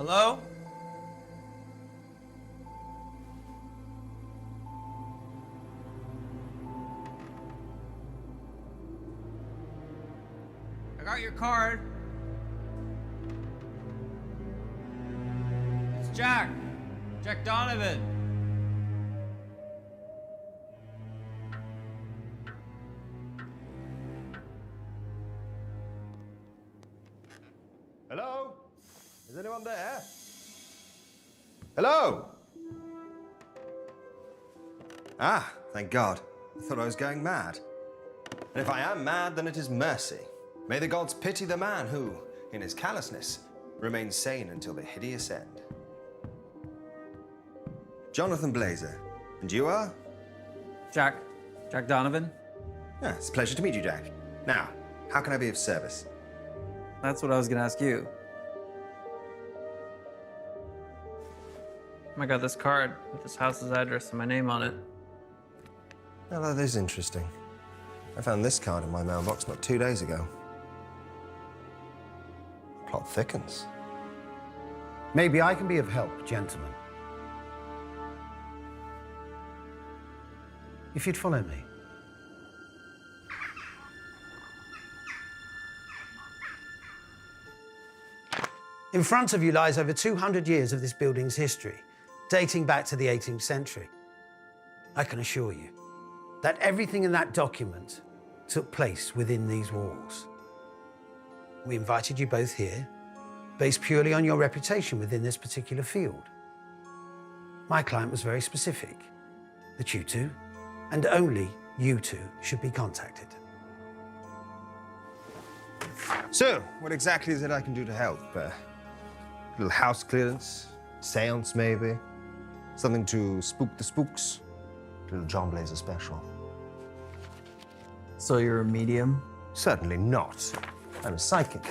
Hello? I got your card. It's Jack. Jack Donovan. Hello? Is anyone there? Hello? Ah, thank God. I thought I was going mad. And if I am mad, then it is mercy. May the gods pity the man who, in his callousness, remains sane until the hideous end. Jonathan Blazer. And you are? Jack Donovan. Yeah, it's a pleasure to meet you, Jack. Now, how can I be of service? That's what I was gonna ask you. I got this card with this house's address and my name on it. Well, that is interesting. I found this card in my mailbox not 2 days ago. The plot thickens. Maybe I can be of help, gentlemen. If you'd follow me. In front of you lies over 200 years of this building's history, dating back to the 18th century. I can assure you that everything in that document took place within these walls. We invited you both here, based purely on your reputation within this particular field. My client was very specific, that you two, and only you two, should be contacted. So, what exactly is it I can do to help? A little house clearance? Seance, maybe? Something to spook the spooks? A little John Blazer special? So you're a medium? Certainly not. I'm a psychic.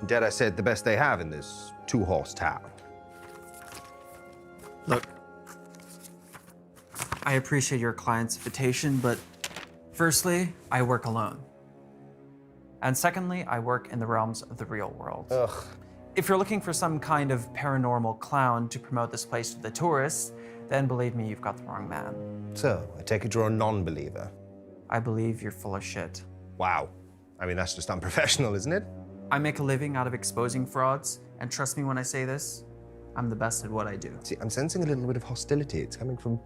Dare I say it, the best they have in this two-horse town. Look, I appreciate your client's invitation, but firstly, I work alone. And secondly, I work in the realms of the real world. Ugh. If you're looking for some kind of paranormal clown to promote this place to the tourists, then believe me, you've got the wrong man. So, I take it you're a non-believer. I believe you're full of shit. Wow. I mean, that's just unprofessional, isn't it? I make a living out of exposing frauds, and trust me when I say this, I'm the best at what I do. See, I'm sensing a little bit of hostility. It's coming from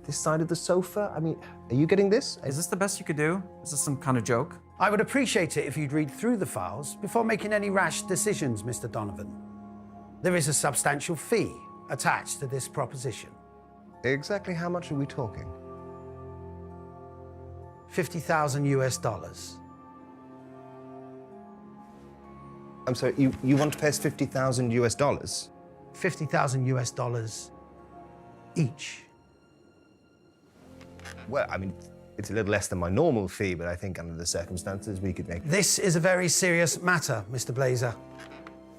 this side of the sofa. I mean, are you getting this? Is this the best you could do? Is this some kind of joke? I would appreciate it if you'd read through the files before making any rash decisions, Mr. Donovan. There is a substantial fee attached to this proposition. Exactly how much are we talking? 50,000 US dollars. I'm sorry, you want to pay us 50,000 US dollars? 50,000 US dollars each. Well, I mean, it's a little less than my normal fee, but I think under the circumstances we could make... This is a very serious matter, Mr. Blazer.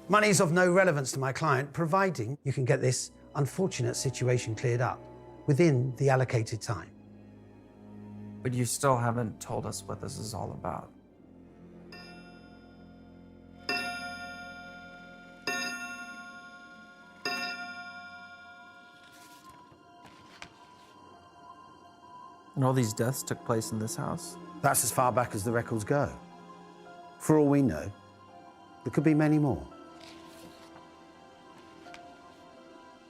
Money is of no relevance to my client, providing you can get this unfortunate situation cleared up within the allocated time. But you still haven't told us what this is all about. And all these deaths took place in this house? That's as far back as the records go. For all we know, there could be many more.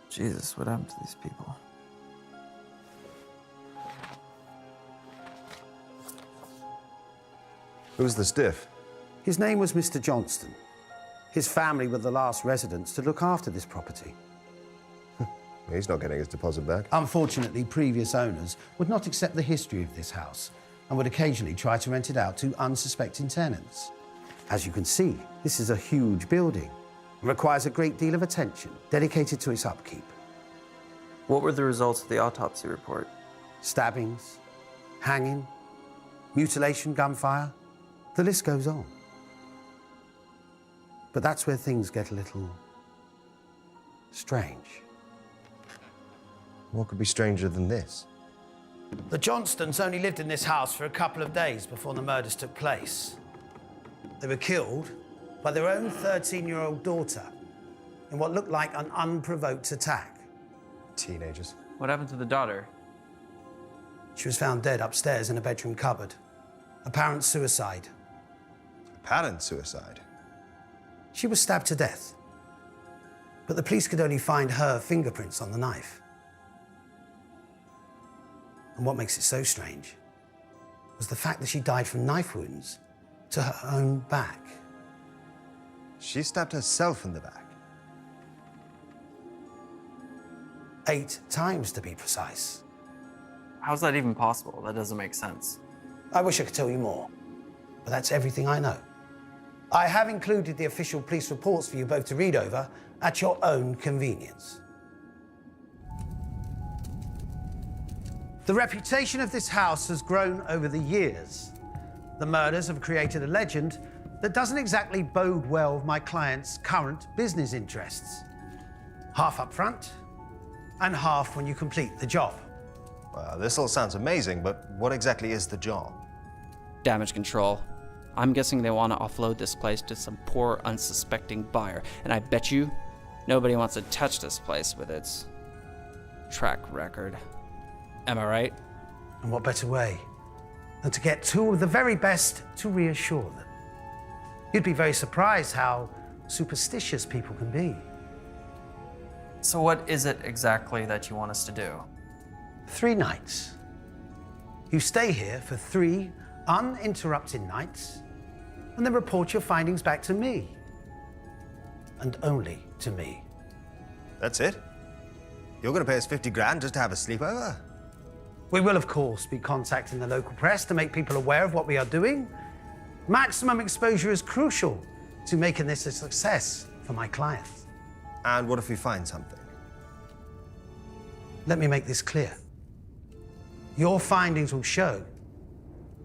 Jesus, what happened to these people? Who's the stiff? His name was Mr. Johnston. His family were the last residents to look after this property. He's not getting his deposit back. Unfortunately, previous owners would not accept the history of this house and would occasionally try to rent it out to unsuspecting tenants. As you can see, this is a huge building and requires a great deal of attention dedicated to its upkeep. What were the results of the autopsy report? Stabbings, hanging, mutilation, gunfire, the list goes on. But that's where things get a little strange. What could be stranger than this? The Johnstons only lived in this house for a couple of days before the murders took place. They were killed by their own 13-year-old daughter in what looked like an unprovoked attack. Teenagers. What happened to the daughter? She was found dead upstairs in a bedroom cupboard. Apparent suicide. Apparent suicide. She was stabbed to death. But the police could only find her fingerprints on the knife. And what makes it so strange was the fact that she died from knife wounds to her own back. She stabbed herself in the back. 8 times, to be precise. How's that even possible? That doesn't make sense. I wish I could tell you more, but that's everything I know. I have included the official police reports for you both to read over at your own convenience. The reputation of this house has grown over the years. The murders have created a legend that doesn't exactly bode well with my client's current business interests. Half up front and half when you complete the job. Well, this all sounds amazing, but what exactly is the job? Damage control. I'm guessing they want to offload this place to some poor, unsuspecting buyer, and I bet you nobody wants to touch this place with its track record. Am I right? And what better way than to get 2 of the very best to reassure them? You'd be very surprised how superstitious people can be. So what is it exactly that you want us to do? 3 nights. You stay here for 3 uninterrupted nights and then report your findings back to me. And only to me. That's it? You're going to pay us 50 grand just to have a sleepover? We will, of course, be contacting the local press to make people aware of what we are doing. Maximum exposure is crucial to making this a success for my clients. And what if we find something? Let me make this clear. Your findings will show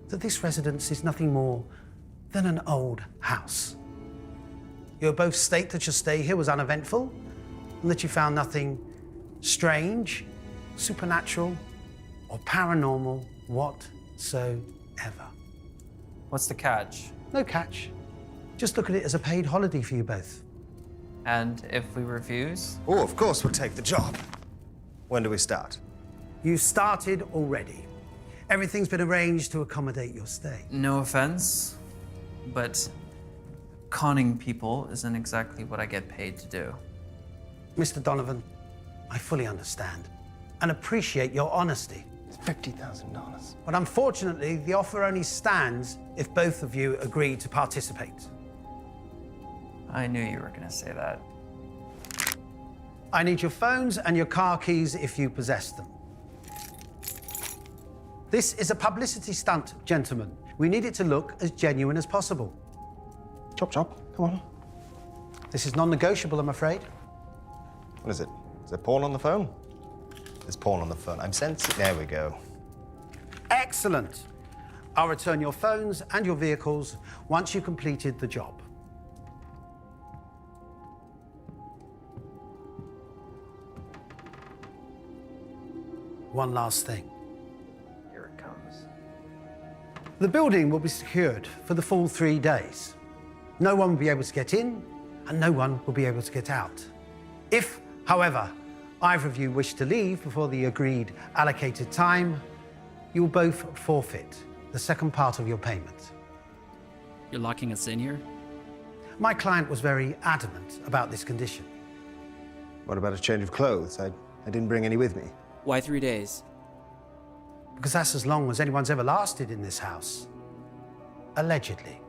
that this residence is nothing more than an old house. You'll both state that your stay here was uneventful and that you found nothing strange, supernatural, or paranormal whatsoever. What's the catch? No catch. Just look at it as a paid holiday for you both. And if we refuse? Oh, of course we'll take the job. When do we start? You started already. Everything's been arranged to accommodate your stay. No offense, but conning people isn't exactly what I get paid to do. Mr. Donovan, I fully understand and appreciate your honesty. It's $50,000. But unfortunately, the offer only stands if both of you agree to participate. I knew you were going to say that. I need your phones and your car keys if you possess them. This is a publicity stunt, gentlemen. We need it to look as genuine as possible. Chop, chop, come on. This is non-negotiable, I'm afraid. What is it? Is there porn on the phone? There's porn on the phone. I'm sensing. There we go. Excellent. I'll return your phones and your vehicles once you've completed the job. One last thing. Here it comes. The building will be secured for the full 3 days. No one will be able to get in, and no one will be able to get out. If, however, either of you wish to leave before the agreed allocated time, you will both forfeit the second part of your payment. You're locking us in here? My client was very adamant about this condition. What about a change of clothes? I didn't bring any with me. Why 3 days? Because that's as long as anyone's ever lasted in this house. Allegedly.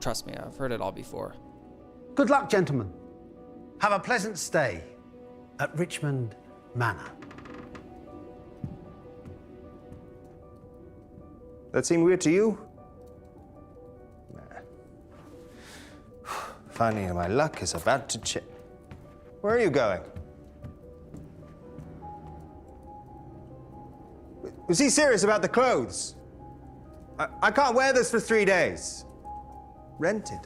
Trust me, I've heard it all before. Good luck, gentlemen. Have a pleasant stay at Richmond Manor. That seem weird to you? Nah. Finally, my luck is about to change. Where are you going? Was he serious about the clothes? I can't wear this for 3 days. Rented.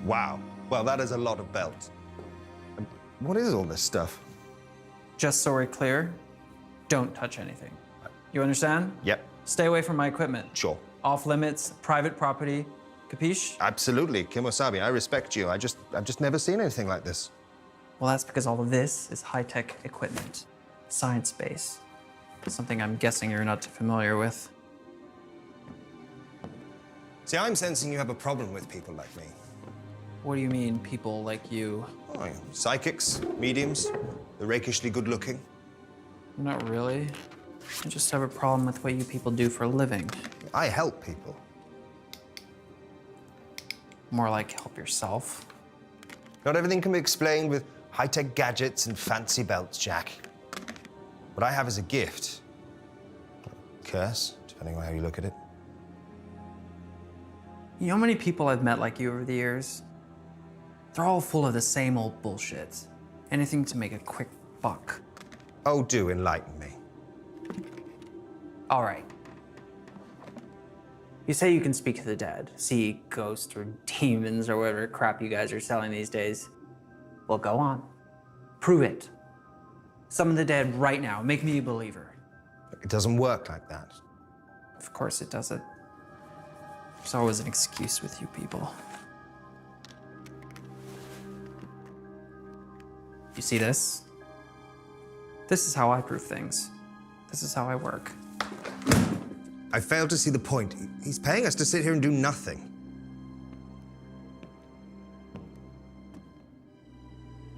Wow. Well, that is a lot of belts. What is all this stuff? Just so we're clear, don't touch anything. You understand? Yep. Stay away from my equipment. Sure. Off limits, private property. Capiche? Absolutely, Kimosabi. I respect you. I've just never seen anything like this. Well, that's because all of this is high-tech equipment. Science-based. Something I'm guessing you're not familiar with. See, I'm sensing you have a problem with people like me. What do you mean, people like you? Oh, yeah. Psychics, mediums, the rakishly good-looking. Not really. I just have a problem with what you people do for a living. I help people. More like help yourself. Not everything can be explained with high-tech gadgets and fancy belts, Jack. What I have is a gift. Curse, depending on how you look at it. You know how many people I've met like you over the years? They're all full of the same old bullshit. Anything to make a quick buck. Oh, do enlighten me. All right. You say you can speak to the dead, see ghosts or demons or whatever crap you guys are selling these days. Well, go on. Prove it. Summon the dead right now. Make me a believer. It doesn't work like that. Of course it doesn't. There's always an excuse with you people. You see this? This is how I prove things. This is how I work. I fail to see the point. He's paying us to sit here and do nothing.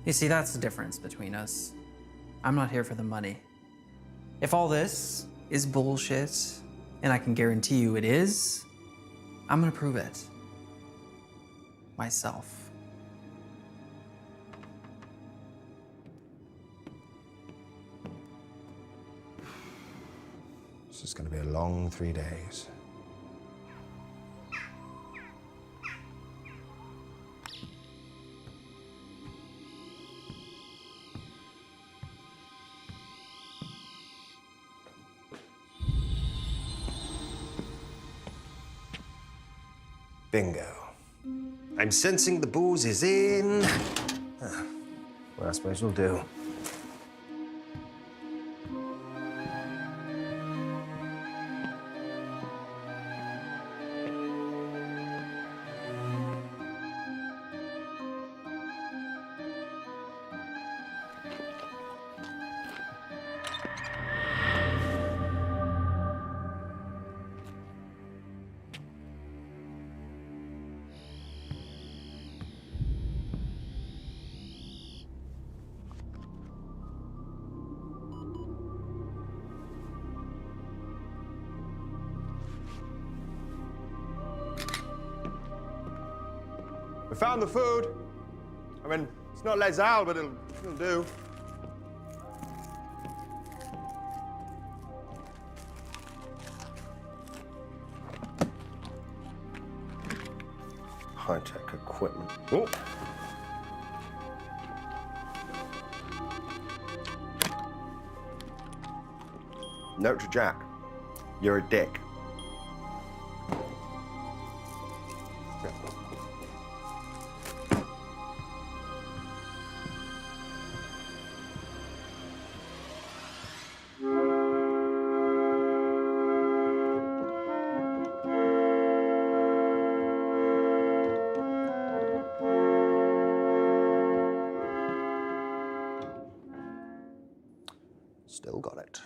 You see, that's the difference between us. I'm not here for the money. If all this is bullshit, and I can guarantee you it is, I'm gonna prove it. Myself. This is going to be a long 3 days. Bingo. I'm sensing the booze is in. Well, I suppose we'll do. We found the food. I mean, it's not Les Al, but it'll do. High-tech equipment. Oh. Note to Jack, you're a dick. Still got it.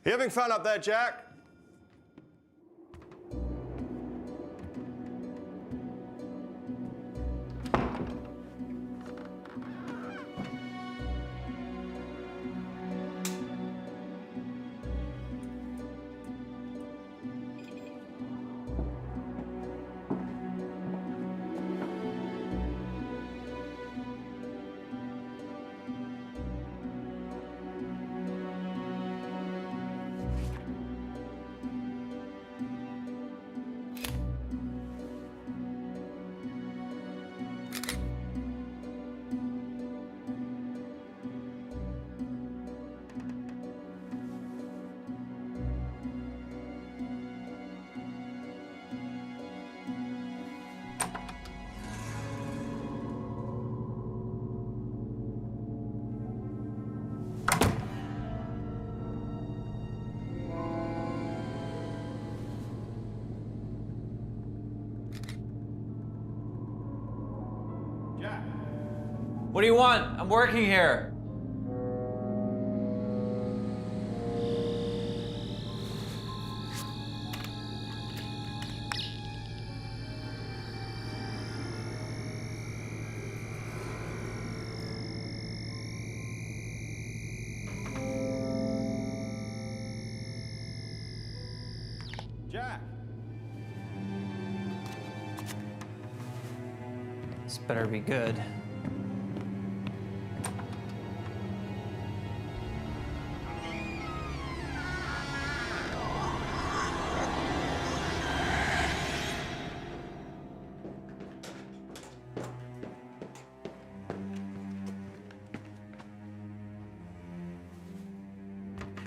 You having fun up there, Jack? What do you want? I'm working here. Jack! This better be good.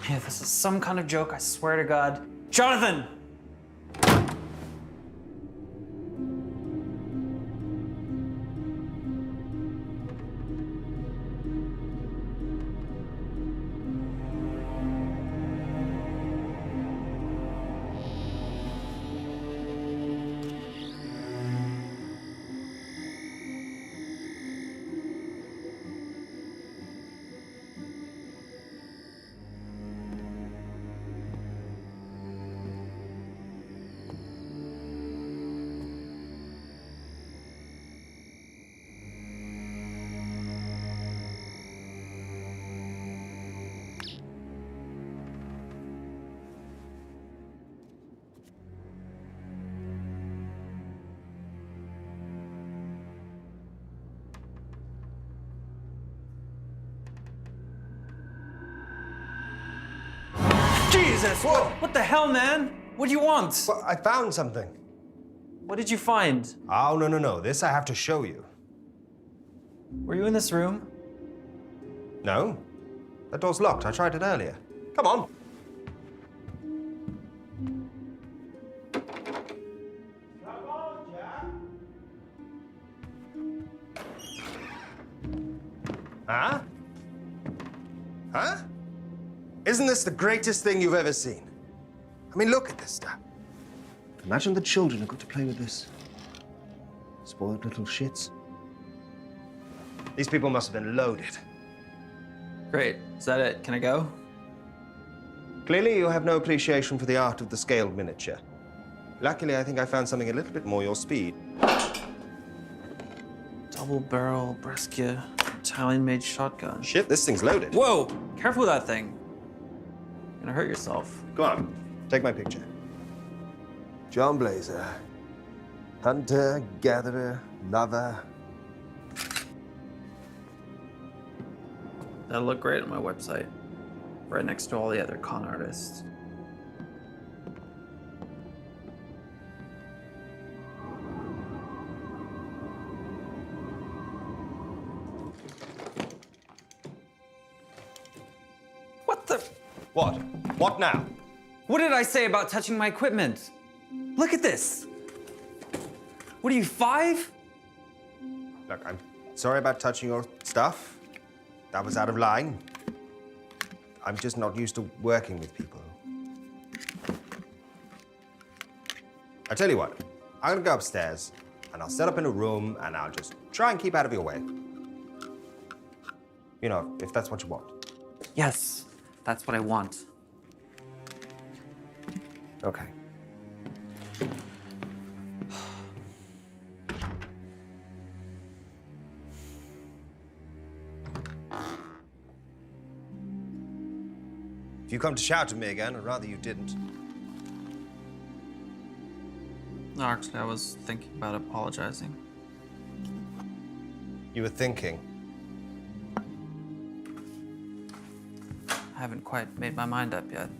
Yeah, this is some kind of joke, I swear to God. Jonathan! Jesus! What the hell, man? What do you want? Well, I found something. What did you find? Oh, no. This I have to show you. Were you in this room? No. That door's locked. I tried it earlier. Come on. Huh? Huh? Isn't this the greatest thing you've ever seen? I mean, look at this stuff. Imagine the children who got to play with this. Spoiled little shits. These people must have been loaded. Great. Is that it? Can I go? Clearly, you have no appreciation for the art of the scaled miniature. Luckily, I think I found something a little bit more your speed. Double barrel Brescia Italian-made shotgun. Shit, this thing's loaded. Whoa! Careful with that thing. You're gonna hurt yourself. Go on, take my picture. John Blazer. Hunter, gatherer, lover. That'll look great on my website. Right next to all the other con artists. What the? What? What now? What did I say about touching my equipment? Look at this. What are you, 5? Look, I'm sorry about touching your stuff. That was out of line. I'm just not used to working with people. I tell you what, I'm gonna go upstairs and I'll set up in a room and I'll just try and keep out of your way. You know, if that's what you want. Yes, that's what I want. Okay. If you come to shout at me again, I'd rather you didn't. No, actually, I was thinking about apologizing. You were thinking. I haven't quite made my mind up yet.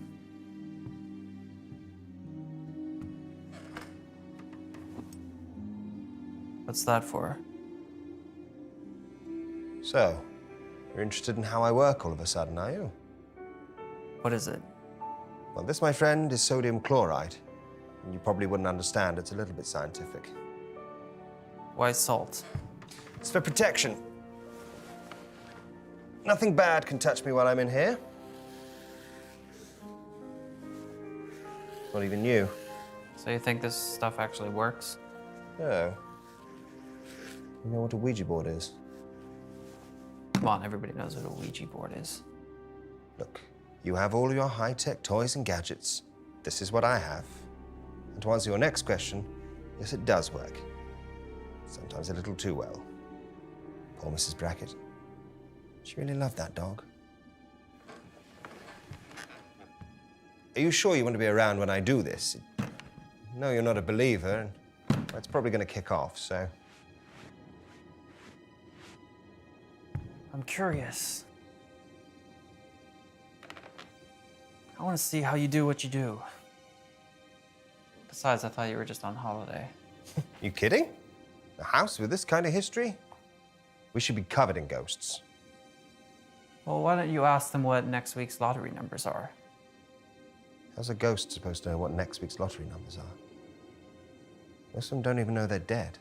What's that for? So, you're interested in how I work all of a sudden, are you? What is it? Well, this, my friend, is sodium chloride. And you probably wouldn't understand. It's a little bit scientific. Why salt? It's for protection. Nothing bad can touch me while I'm in here. Not even you. So you think this stuff actually works? No. You know what a Ouija board is? Come on, everybody knows what a Ouija board is. Look, you have all your high-tech toys and gadgets. This is what I have. And to answer your next question, yes, it does work. Sometimes a little too well. Poor Mrs. Brackett. She really loved that dog. Are you sure you want to be around when I do this? No, you're not a believer, and it's probably going to kick off, so... I'm curious. I want to see how you do what you do. Besides, I thought you were just on holiday. You kidding? A house with this kind of history? We should be covered in ghosts. Well, why don't you ask them what next week's lottery numbers are? How's a ghost supposed to know what next week's lottery numbers are? Most of them don't even know they're dead.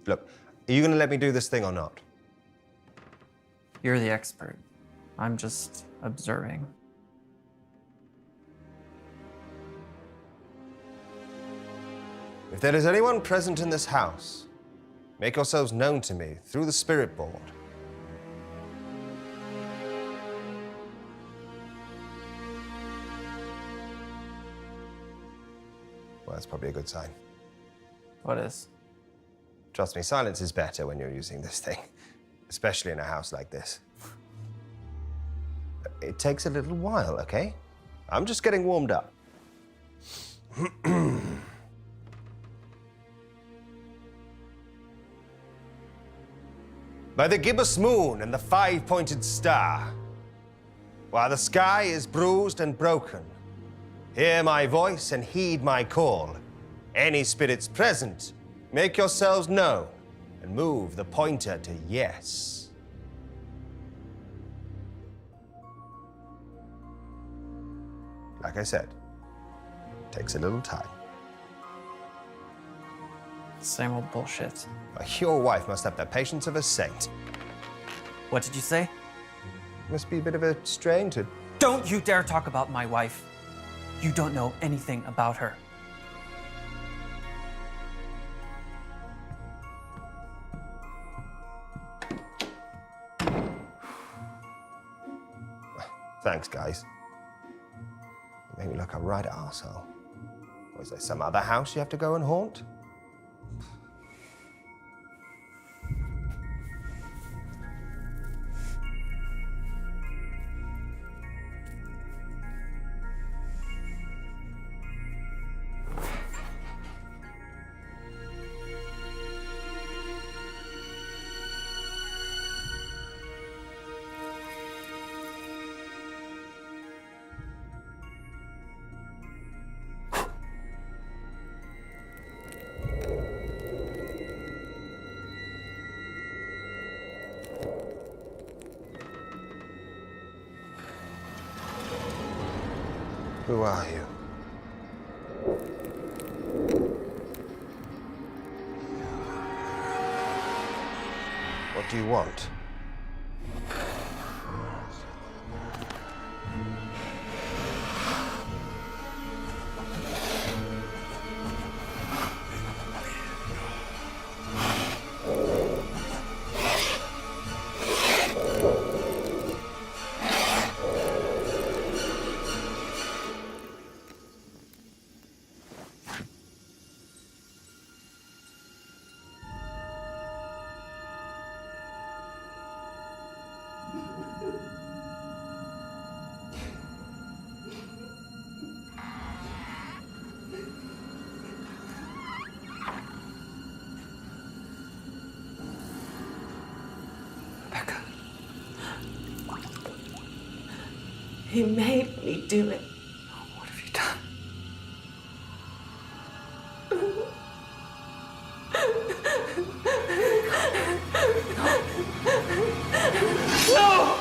Look, are you going to let me do this thing or not? You're the expert. I'm just observing. If there is anyone present in this house, make yourselves known to me through the spirit board. Well, that's probably a good sign. What is? Trust me, silence is better when you're using this thing, especially in a house like this. It takes a little while, okay? I'm just getting warmed up. By the gibbous moon and the five-pointed star, while the sky is bruised and broken, hear my voice and heed my call. Any spirits present, make yourselves known and move the pointer to yes. Like I said, takes a little time. Same old bullshit. Your wife must have the patience of a saint. What did you say? Must be a bit of a strain to... Don't you dare talk about my wife. You don't know anything about her. Thanks, guys. You make me look a right arsehole. Or is there some other house you have to go and haunt? Who are you? What do you want? He made me do it. What have you done? No!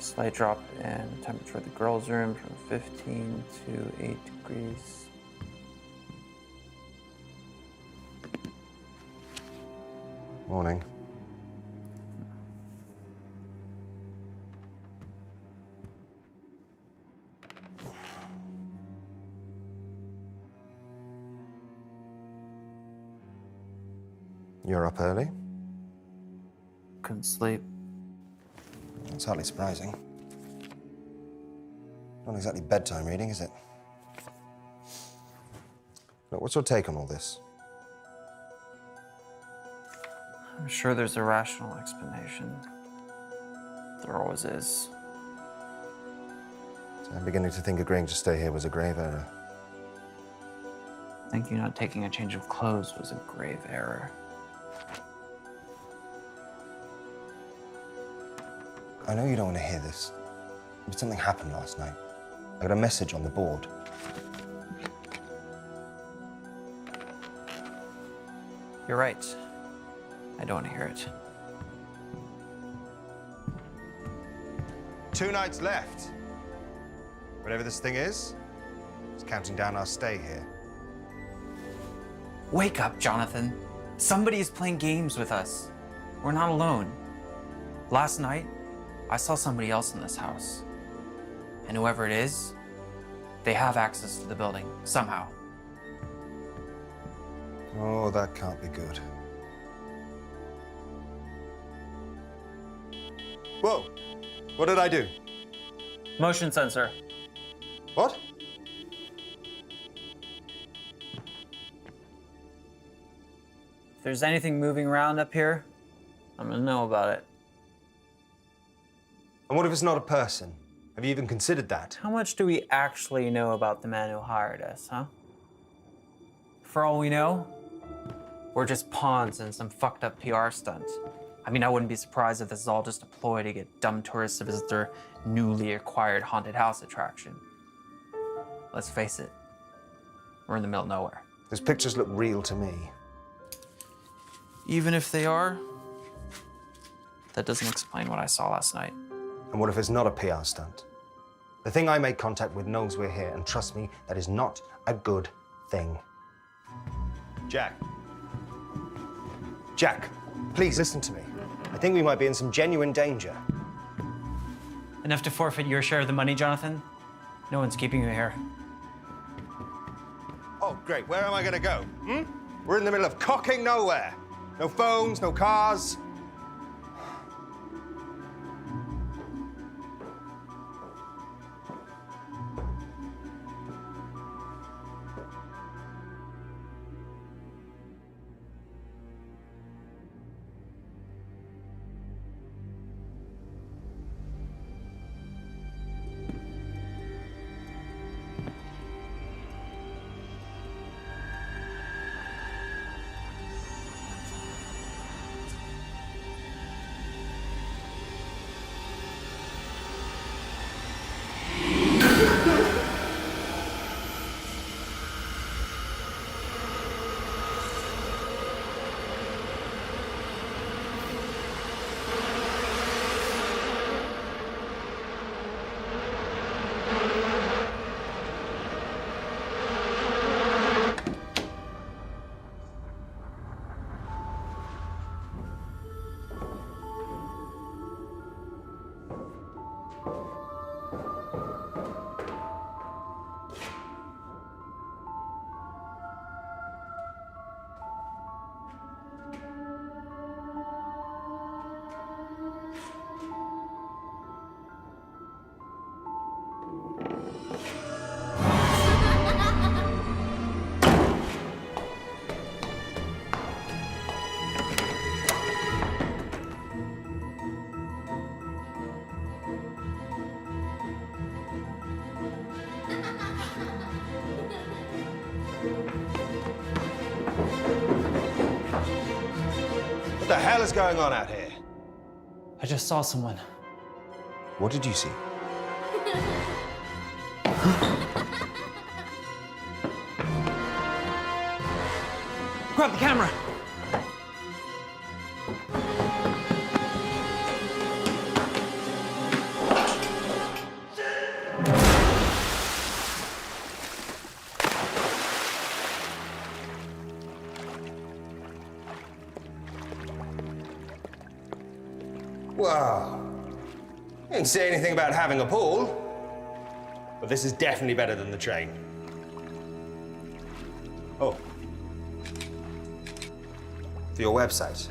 Slight drop in temperature of the girls' room from 15 to 8 degrees. Morning. You're up early? Couldn't sleep. It's hardly surprising. Not exactly bedtime reading, is it? Look, what's your take on all this? I'm sure there's a rational explanation. There always is. So I'm beginning to think agreeing to stay here was a grave error. I think you not taking a change of clothes was a grave error. I know you don't want to hear this, but something happened last night. I got a message on the board. You're right. I don't want to hear it. 2 nights left. Whatever this thing is, it's counting down our stay here. Wake up, Jonathan. Somebody is playing games with us. We're not alone. Last night, I saw somebody else in this house. And whoever it is, they have access to the building, somehow. Oh, that can't be good. Whoa! What did I do? Motion sensor. What? If there's anything moving around up here, I'm gonna know about it. And what if it's not a person? Have you even considered that? How much do we actually know about the man who hired us, huh? For all we know, we're just pawns in some fucked up PR stunt. I mean, I wouldn't be surprised if this is all just a ploy to get dumb tourists to visit their newly acquired haunted house attraction. Let's face it, we're in the middle of nowhere. Those pictures look real to me. Even if they are, that doesn't explain what I saw last night. And what if it's not a PR stunt? The thing I made contact with knows we're here, and trust me, that is not a good thing. Jack. Jack, please listen to me. I think we might be in some genuine danger. Enough to forfeit your share of the money, Jonathan? No one's keeping you here. Oh, great. Where am I going to go? We're in the middle of cocking nowhere. No phones, no cars. What the hell is going on out here? I just saw someone. What did you see? Grab the camera. Wow. Didn't say anything about having a pool. But this is definitely better than the train. Oh. For your website.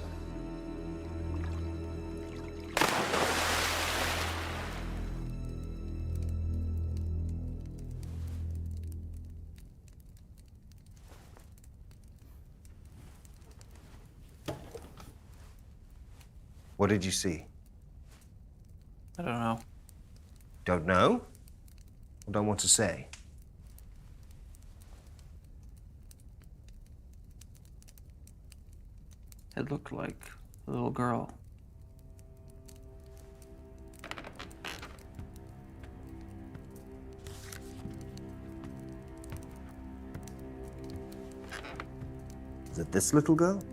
What did you see? I don't know. Don't know? Or don't want to say? It looked like a little girl. Is it this little girl?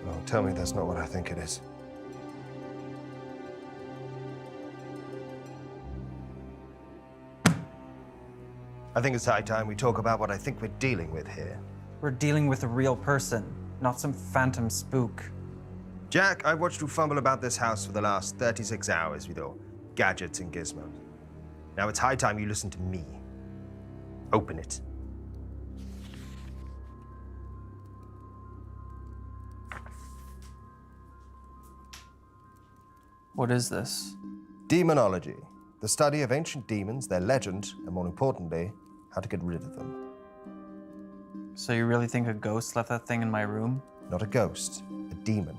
Oh, tell me that's not what I think it is. I think it's high time we talk about what I think we're dealing with here. We're dealing with a real person, not some phantom spook. Jack, I've watched you fumble about this house for the last 36 hours with your gadgets and gizmos. Now it's high time you listen to me. Open it. What is this? Demonology. The study of ancient demons, their legend, and more importantly, how to get rid of them. So you really think a ghost left that thing in my room? Not a ghost, a demon.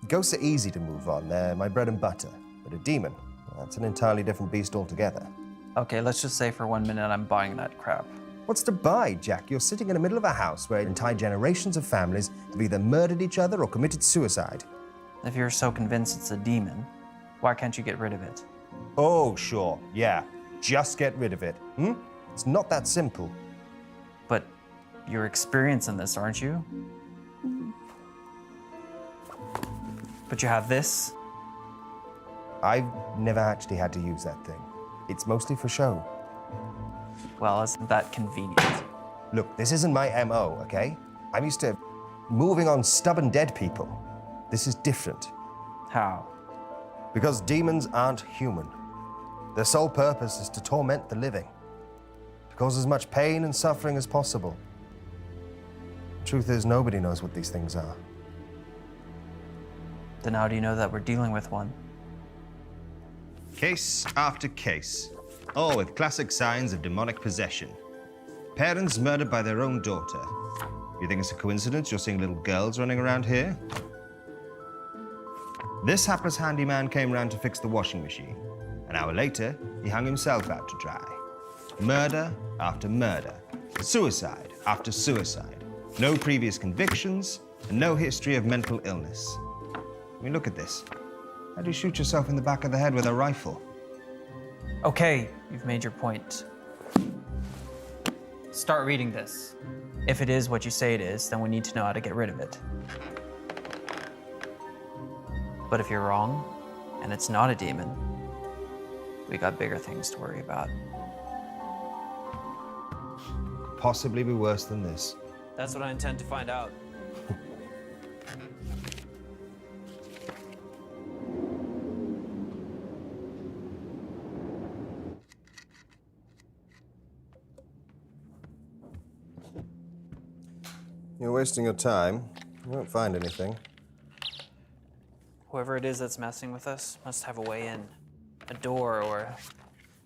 Ghosts are easy to move on, they're my bread and butter. But a demon, well, that's an entirely different beast altogether. Okay, let's just say for 1 minute I'm buying that crap. What's to buy, Jack? You're sitting in the middle of a house where entire generations of families have either murdered each other or committed suicide. If you're so convinced it's a demon, why can't you get rid of it? Oh, sure, yeah. Just get rid of it. It's not that simple. But you're experienced in this, aren't you? But you have this? I've never actually had to use that thing. It's mostly for show. Well, isn't that convenient? Look, this isn't my MO, okay? I'm used to moving on stubborn dead people. This is different. How? Because demons aren't human. Their sole purpose is to torment the living, to cause as much pain and suffering as possible. The truth is, nobody knows what these things are. Then how do you know that we're dealing with one? Case after case, all with classic signs of demonic possession. Parents murdered by their own daughter. You think it's a coincidence you're seeing little girls running around here? This hapless handyman came round to fix the washing machine. An hour later, he hung himself out to dry. Murder after murder, suicide after suicide. No previous convictions, and no history of mental illness. I mean, look at this. How do you shoot yourself in the back of the head with a rifle? Okay, you've made your point. Start reading this. If it is what you say it is, then we need to know how to get rid of it. But if you're wrong, and it's not a demon, we got bigger things to worry about. Possibly be worse than this. That's what I intend to find out. You're wasting your time. You won't find anything. Whoever it is that's messing with us must have a way in. A door or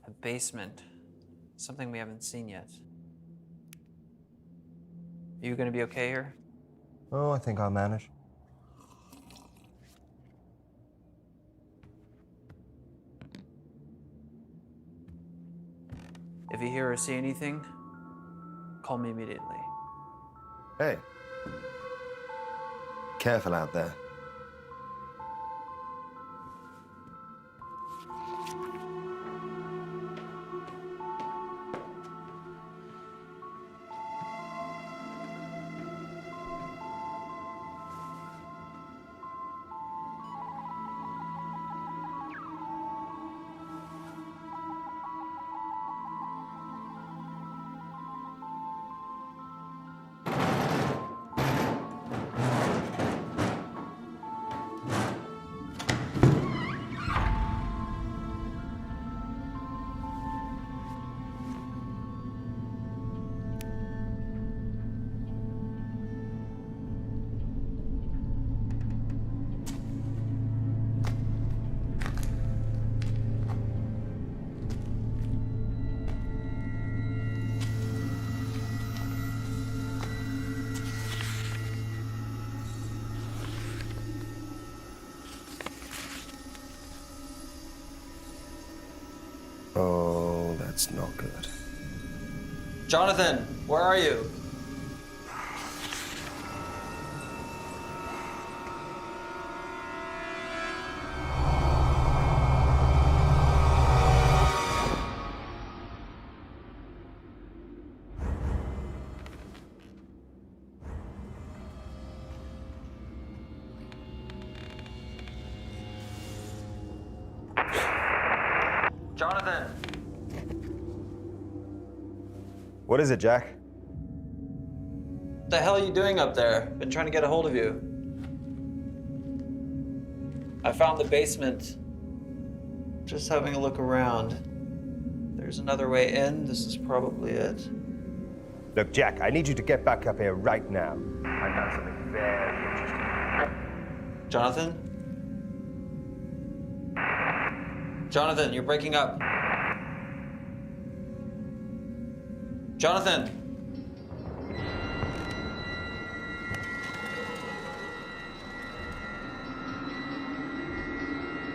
a basement. Something we haven't seen yet. Are you gonna be okay here? Oh, I think I'll manage. If you hear or see anything, call me immediately. Hey. Careful out there. Oh, that's not good. Jonathan, where are you? Jonathan! What is it, Jack? What the hell are you doing up there? Been trying to get a hold of you. I found the basement. Just having a look around. There's another way in. This is probably it. Look, Jack, I need you to get back up here right now. I found something very interesting. Jonathan? Jonathan, you're breaking up. Jonathan!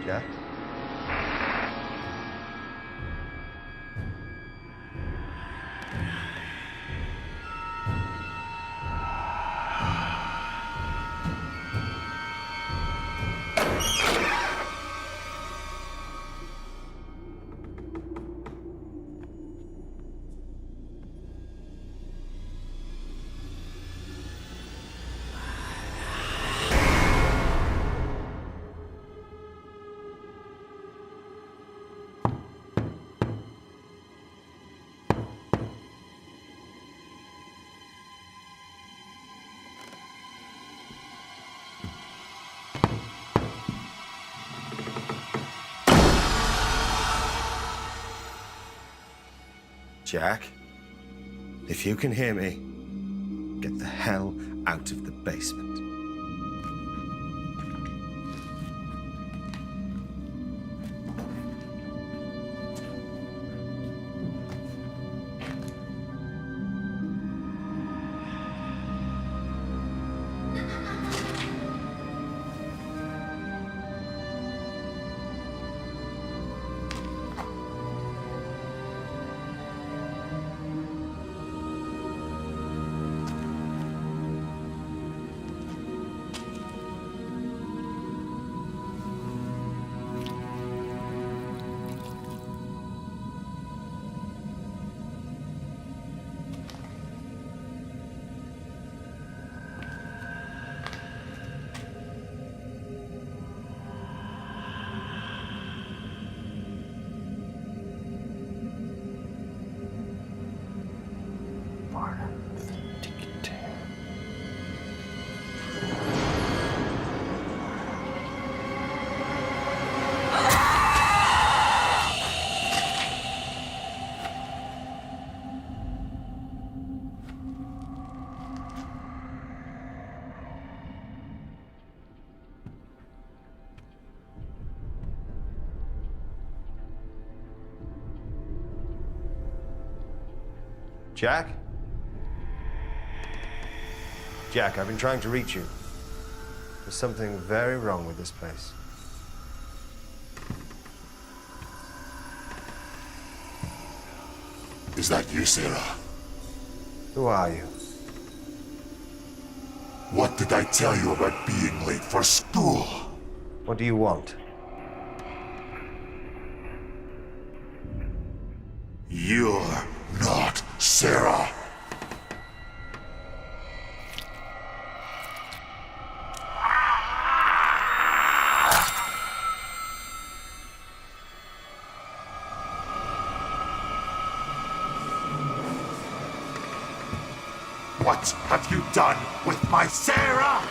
Jack? Jack, if you can hear me, get the hell out of the basement. Jack? Jack, I've been trying to reach you. There's something very wrong with this place. Is that you, Sarah? Who are you? What did I tell you about being late for school? What do you want? You're not Sarah. What have you done with my Sarah?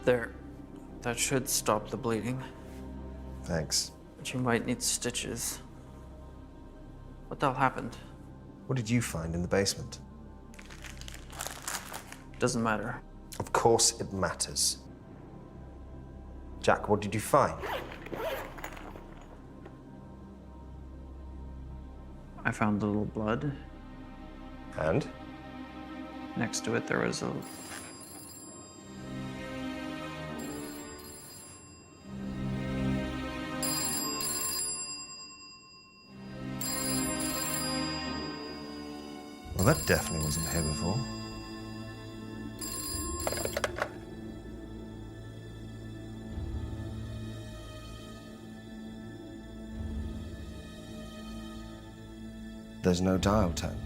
There. That should stop the bleeding. Thanks. But you might need stitches. What the hell happened? What did you find in the basement? Doesn't matter. Of course it matters. Jack, what did you find? I found a little blood. And? Next to it, there was a... Well, that definitely wasn't here before. There's no dial tone.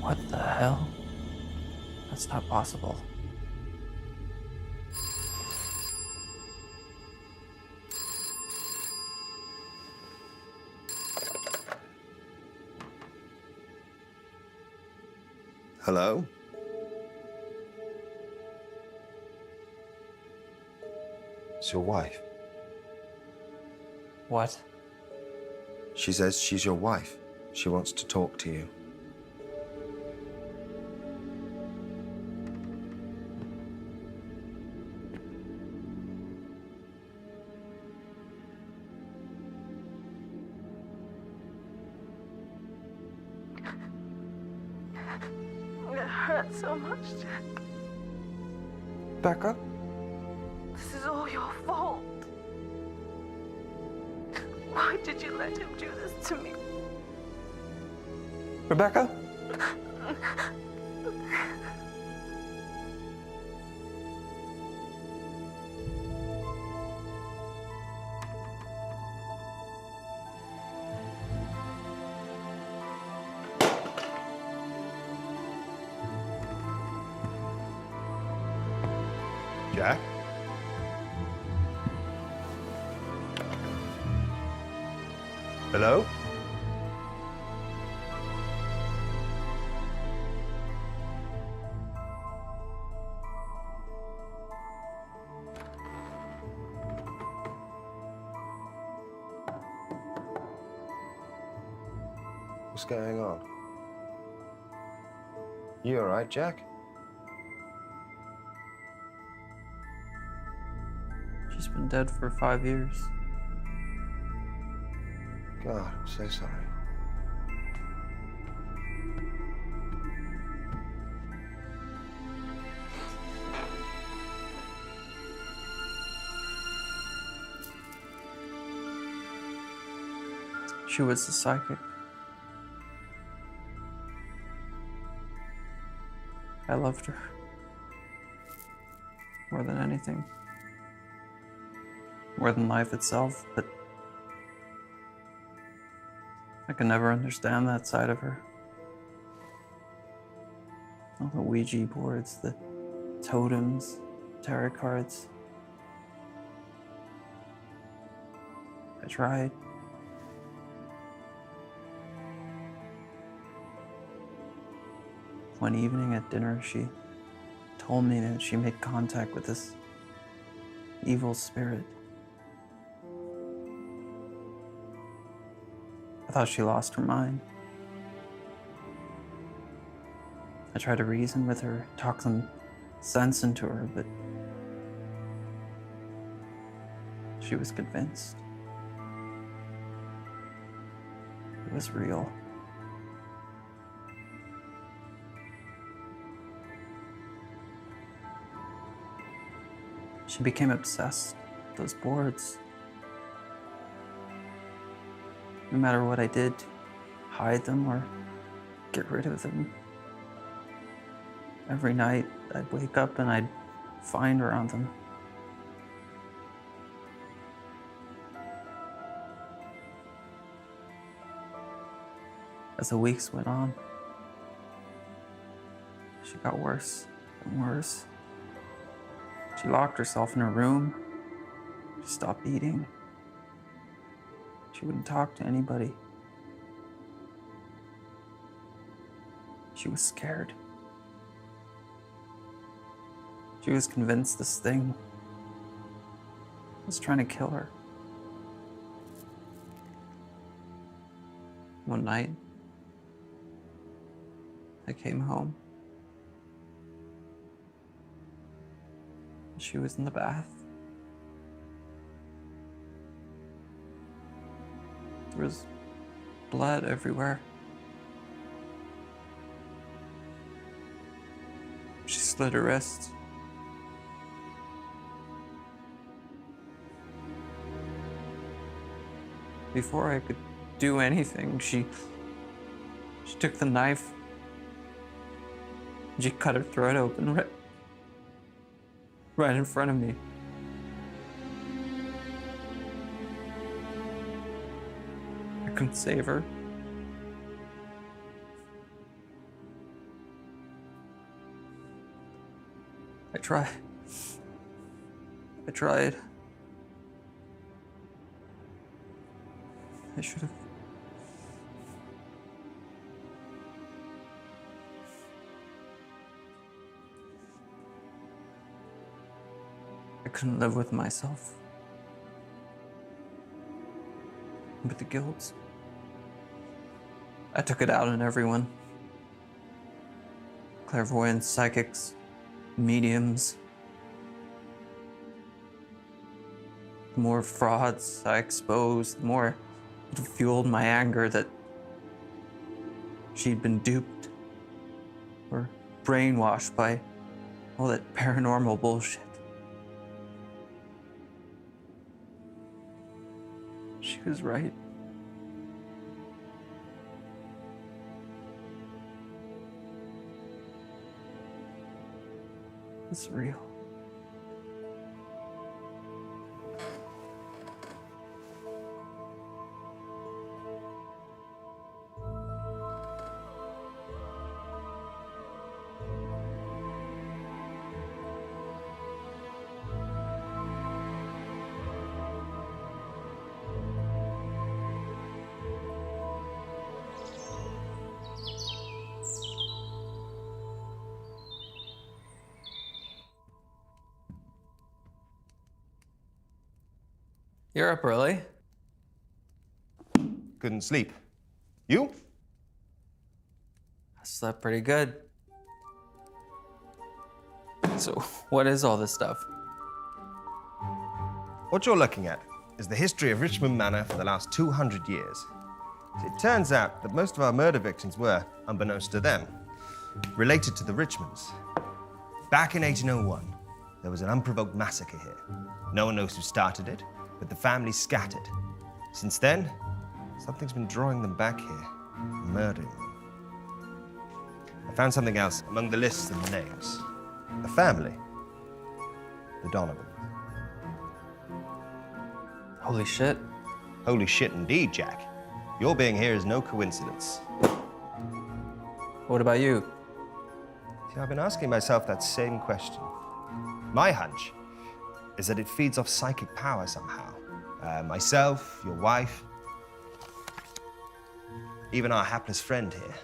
What the hell? That's not possible. Hello? It's your wife. What? She says she's your wife. She wants to talk to you. It hurts so much, Jack. Becca? This is all your fault. Why did you let him do this to me? Rebecca? Jack? Hello? What's going on? You all right, Jack? She's been dead for 5 years. God, I'm so sorry. She was a psychic. I loved her. More than anything. More than life itself, but I could never understand that side of her. All the Ouija boards, the totems, tarot cards. I tried. One evening at dinner, she told me that she made contact with this evil spirit. I thought she lost her mind. I tried to reason with her, talk some sense into her, but she was convinced. It was real. She became obsessed with those boards. No matter what I did to hide them or get rid of them, every night I'd wake up and I'd find her on them. As the weeks went on, she got worse and worse. She locked herself in her room. She stopped eating. She wouldn't talk to anybody. She was scared. She was convinced this thing was trying to kill her. One night, I came home. She was in the bath. There was blood everywhere. She slit her wrists. Before I could do anything, she took the knife. She cut her throat open right in front of me. I couldn't save her. I tried. I should have. I couldn't live with myself. With the guilt. I took it out on everyone. Clairvoyants, psychics, mediums. The more frauds I exposed, the more it fueled my anger that she'd been duped or brainwashed by all that paranormal bullshit. She was right. It's real. You're up early. Couldn't sleep. You? I slept pretty good. So, what is all this stuff? What you're looking at is the history of Richmond Manor for the last 200 years. It turns out that most of our murder victims were, unbeknownst to them, related to the Richmonds. Back in 1801, there was an unprovoked massacre here. No one knows who started it, but the family scattered. Since then, something's been drawing them back here, murdering them. I found something else among the lists and the names. A family. The Donovans. Holy shit. Holy shit indeed, Jack. Your being here is no coincidence. What about you? See, I've been asking myself that same question. My hunch is that it feeds off psychic power somehow. Myself, your wife, even our hapless friend here.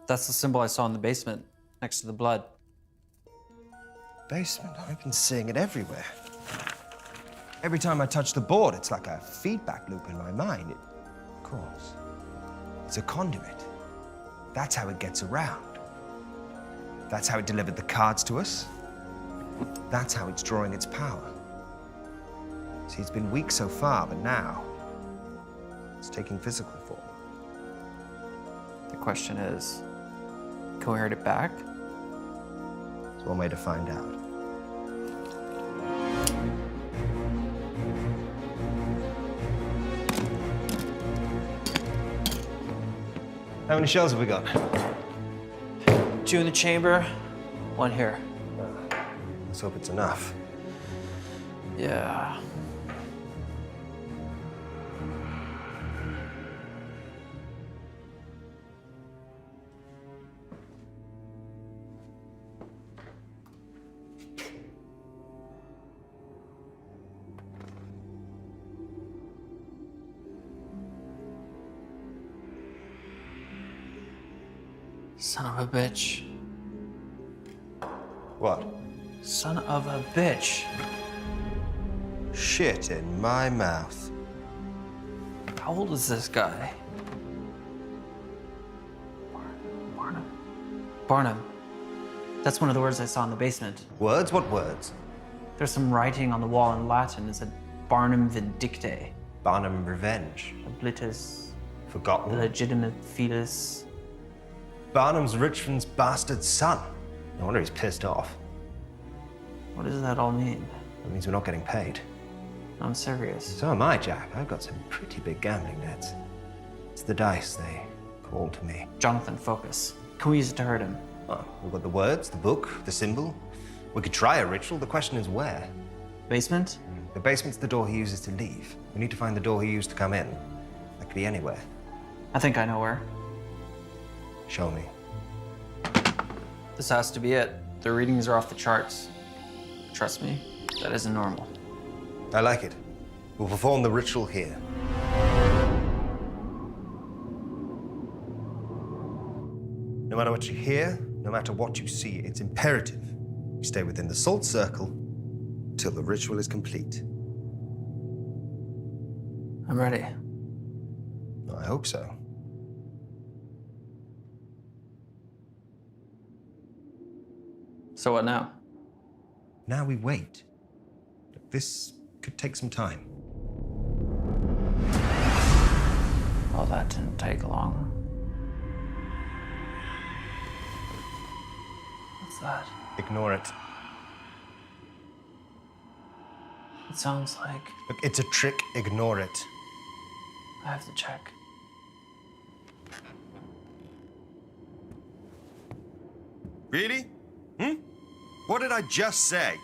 That's the symbol I saw in the basement, next to the blood. Basement, I've been seeing it everywhere. Every time I touch the board, it's like a feedback loop in my mind. Of course, it's a conduit. That's how it gets around. That's how it delivered the cards to us. That's how it's drawing its power. See, it's been weak so far, but now it's taking physical form. The question is, can we earn it back? It's one way to find out. How many shells have we got? 2 in the chamber, 1 here. Let's hope it's enough. Yeah. Son of a bitch. What? Son of a bitch. Shit in my mouth. How old is this guy? Barnum. That's one of the words I saw in the basement. Words? What words? There's some writing on the wall in Latin. It said Barnum Vindicte. Barnum Revenge. Oblitus. Forgotten. Legitimate fetus. Barnum's Richmond's bastard son. No wonder he's pissed off. What does that all mean? That means we're not getting paid. I'm serious. So am I, Jack. I've got some pretty big gambling debts. It's the dice they call to me. Jonathan, focus. Can we use it to hurt him? Oh, we've got the words, the book, the symbol. We could try a ritual. The question is where? Basement? The basement's the door he uses to leave. We need to find the door he used to come in. That could be anywhere. I think I know where. Show me. This has to be it. The readings are off the charts. Trust me, that isn't normal. I like it. We'll perform the ritual here. No matter what you hear, no matter what you see, it's imperative you stay within the salt circle till the ritual is complete. I'm ready. I hope so. So what now? Now we wait. This could take some time. Oh, that didn't take long. What's that? Ignore it. It sounds like Look, it's a trick. Ignore it. I have to check. Really? What did I just say?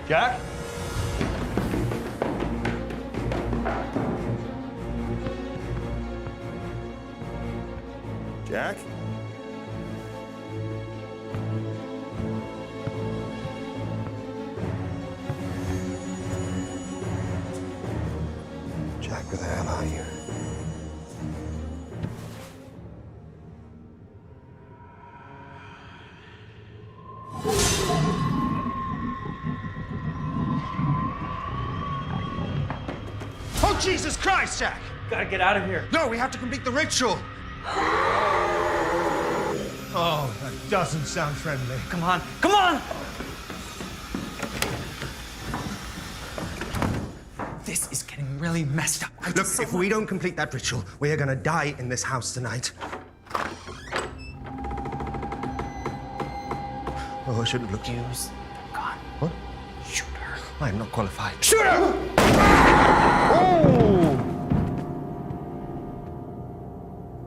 Jack? Jack? Jack, where the hell are you? Oh, Jesus Christ, Jack! Gotta get out of here. No, we have to complete the ritual. Oh, that doesn't sound friendly. Come on, come on! This is getting really messed up. Look, if we don't complete that ritual, we are gonna die in this house tonight. Oh, I shouldn't have looked. Use gun. What? Shoot her. I am not qualified. Shoot her! Oh!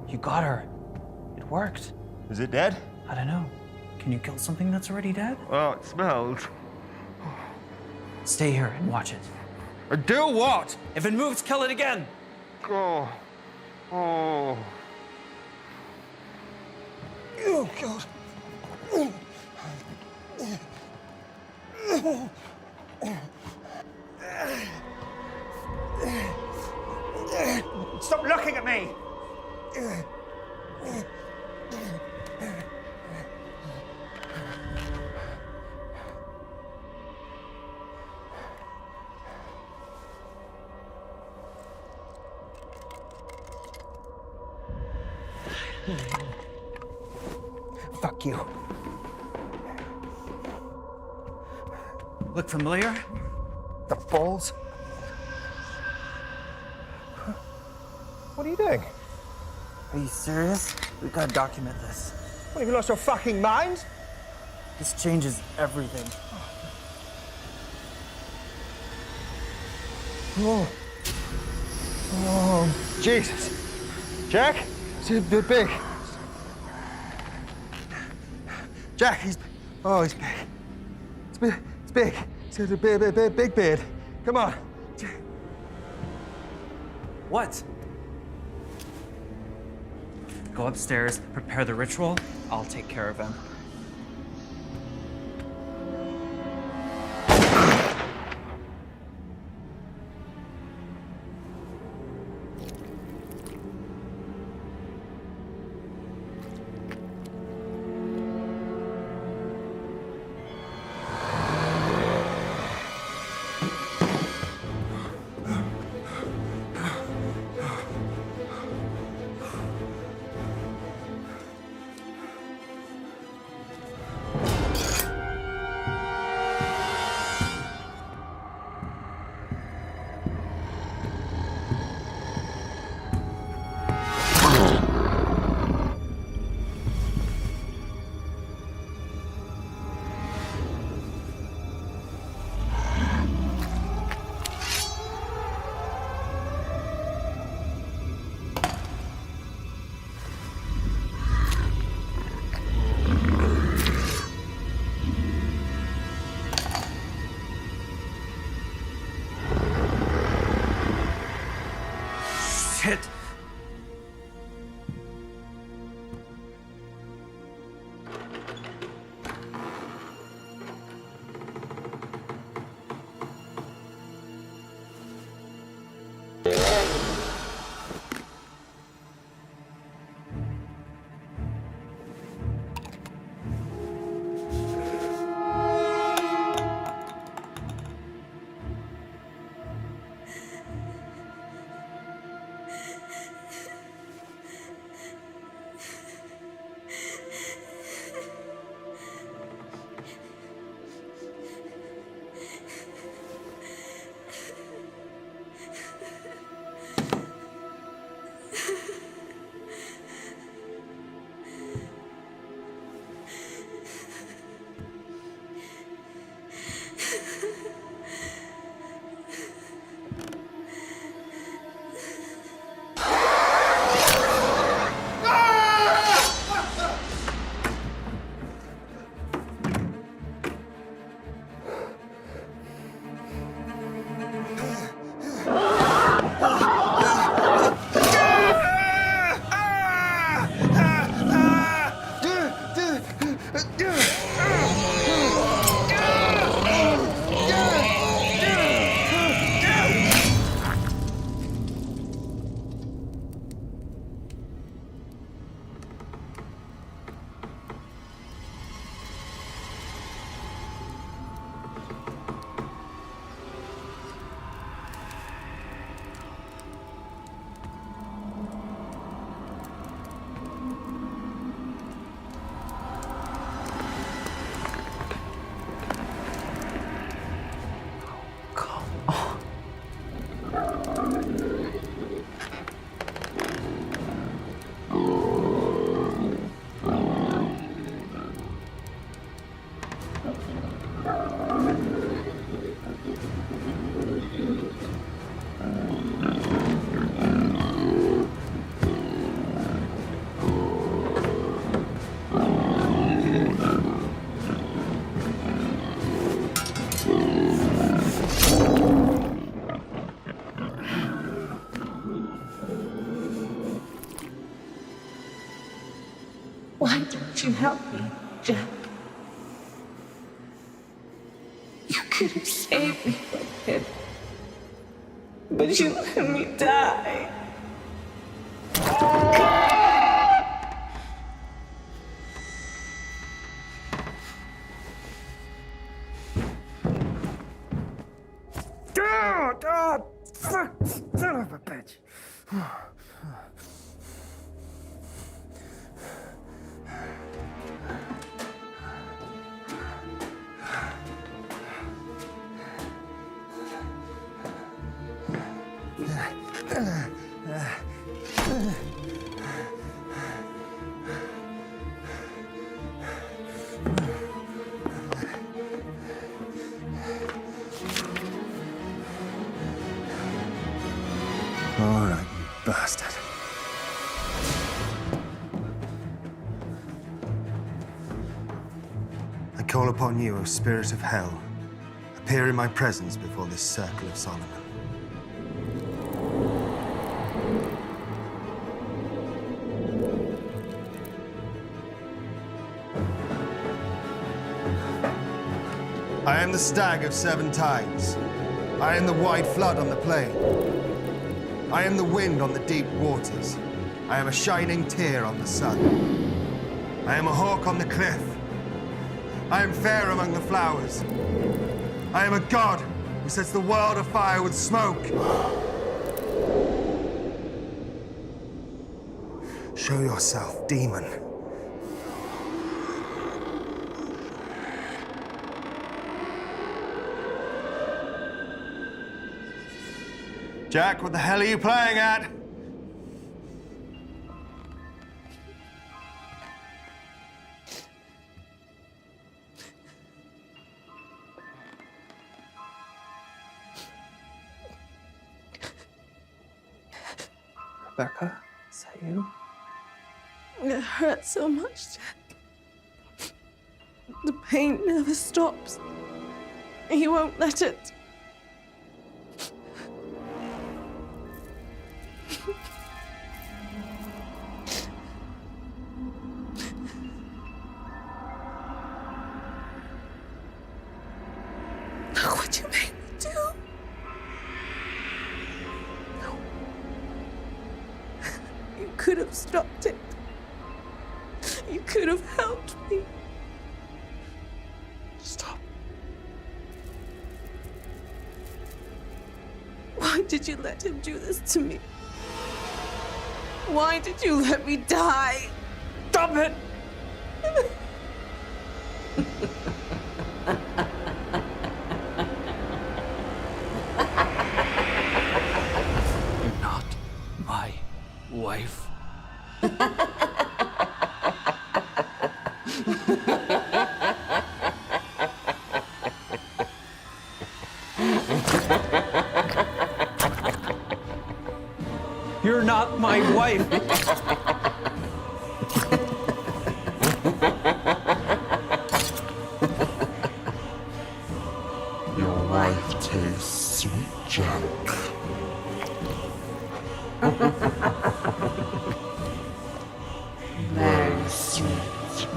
You got her. It worked. Is it dead? I don't know. Can you kill something that's already dead? Oh, it smells. Stay here and watch it. Do what? If it moves, kill it again. Oh. Oh. Oh, God. Stop looking at me! Fuck you. Look familiar? The balls? What are you doing? Are you serious? We've got to document this. What, have you lost your fucking mind? This changes everything. Oh. Oh, Jesus. Jack? It's a bit big. Jack, he's big. It's big. It's big. It's a big beard. Come on. What? Go upstairs, prepare the ritual. I'll take care of him. Shit! Why didn't you help me, Jack? You could have saved me from him. But you let me die. Fuck, son of a bitch. All right, you bastard. I call upon you, O spirit of hell. Appear in my presence before this circle of Solomon. I am the stag of 7 tides. I am the white flood on the plain. I am the wind on the deep waters. I am a shining tear on the sun. I am a hawk on the cliff. I am fair among the flowers. I am a god who sets the world afire with smoke. Show yourself, demon. Jack, what the hell are you playing at? Rebecca, is that you? It hurts so much, Jack. The pain never stops. He won't let it. Look what you made me do. No. You could have stopped it. You could have helped me. Stop. Why did you let him do this to me? Why did you let me die? Stop it! You're not my wife. You're not my wife. Your life tastes sweet, Jack. Very sweet.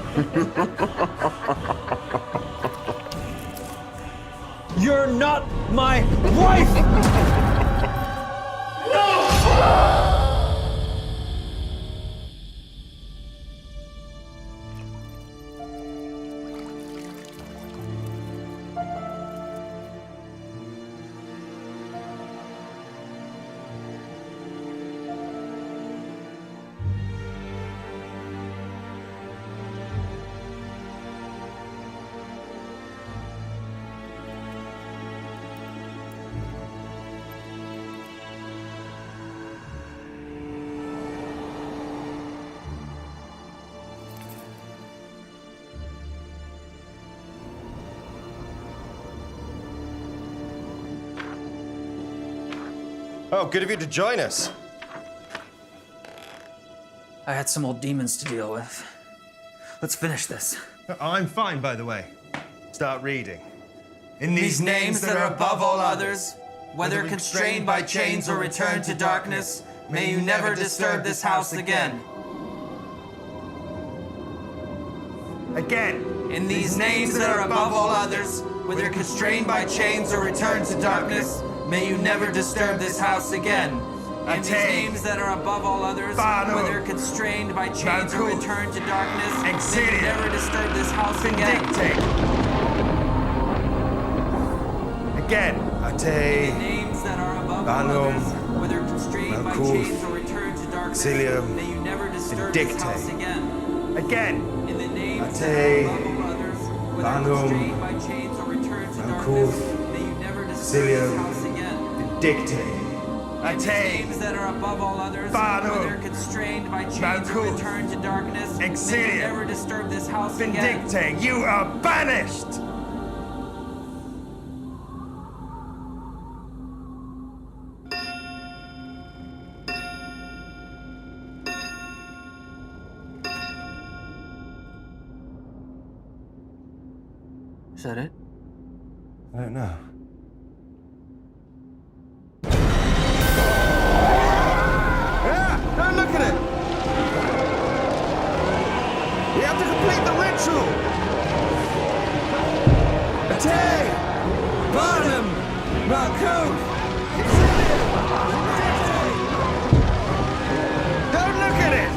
You're not my wife! Oh, good of you to join us. I had some old demons to deal with. Let's finish this. I'm fine, by the way. Start reading. In These names that are above all others, whether constrained by chains or returned to darkness, may you never disturb this house again. Again. In these names that are above all others, whether constrained by chains or returned to darkness, may you never disturb this house again. In these names that are above all others, whether constrained by chains or returned to darkness, may you never disturb this house again. Again. Ate. Names that are above all others, whether constrained by chains or returned to darkness, may you never disturb this house again. Again. In the names that are above all others, whether constrained by chains or returned to darkness, may you never disturb this house again. Names that are above all others, whether constrained by chains or returned to darkness, may you never disturb this house again. You are banished! Is that it? I don't know. Don't look at it! We have to complete the ritual! Attack! Barnum! Marcos! Don't look at it!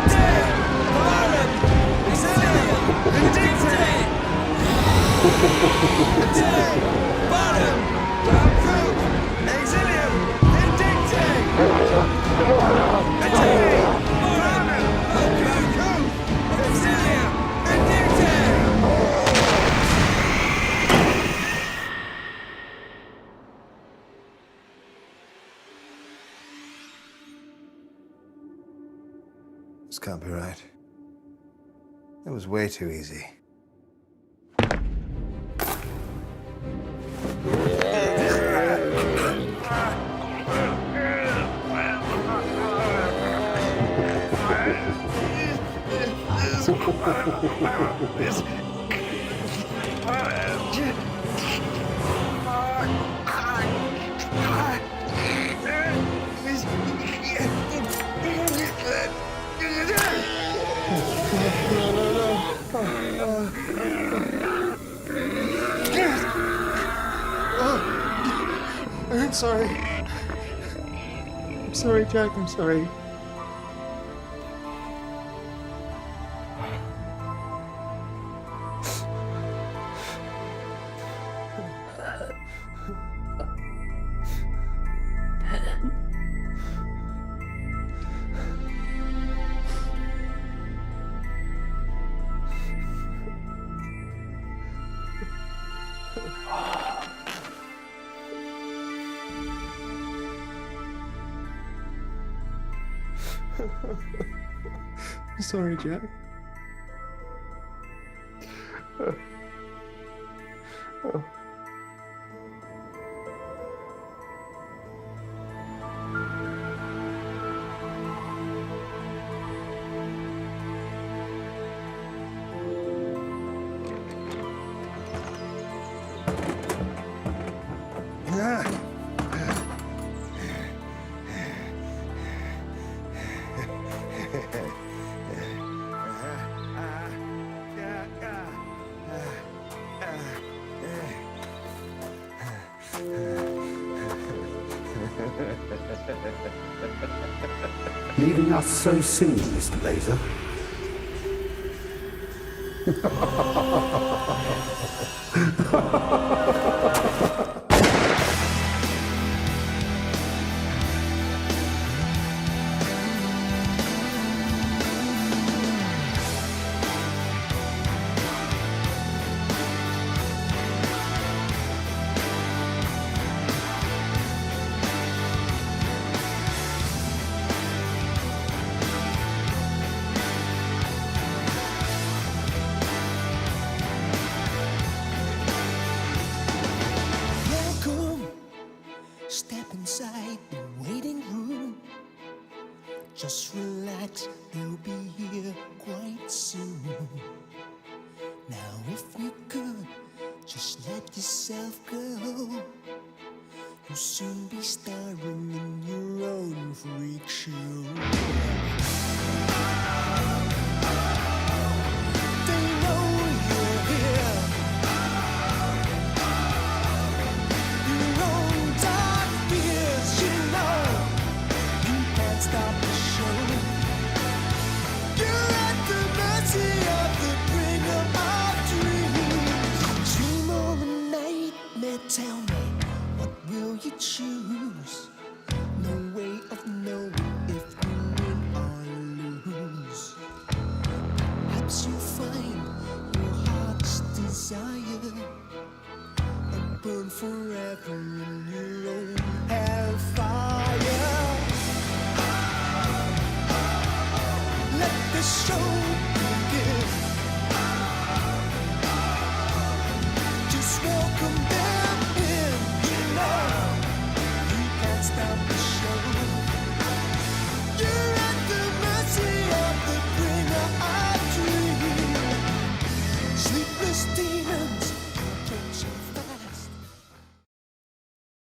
Attack! Barnum! Exilium! Vindicate! Attack! Barnum! Marcos! Exilium! Vindicate! This can't be right. It was way too easy. I'm sorry. I'm sorry, Jack. I'm sorry. I'm sorry, Jack. Leaving us so soon, Mr. Blazer. Step inside the waiting room. Just relax, they'll be here quite soon. Now if you could, just let yourself go. You'll soon be starring in your own freak show.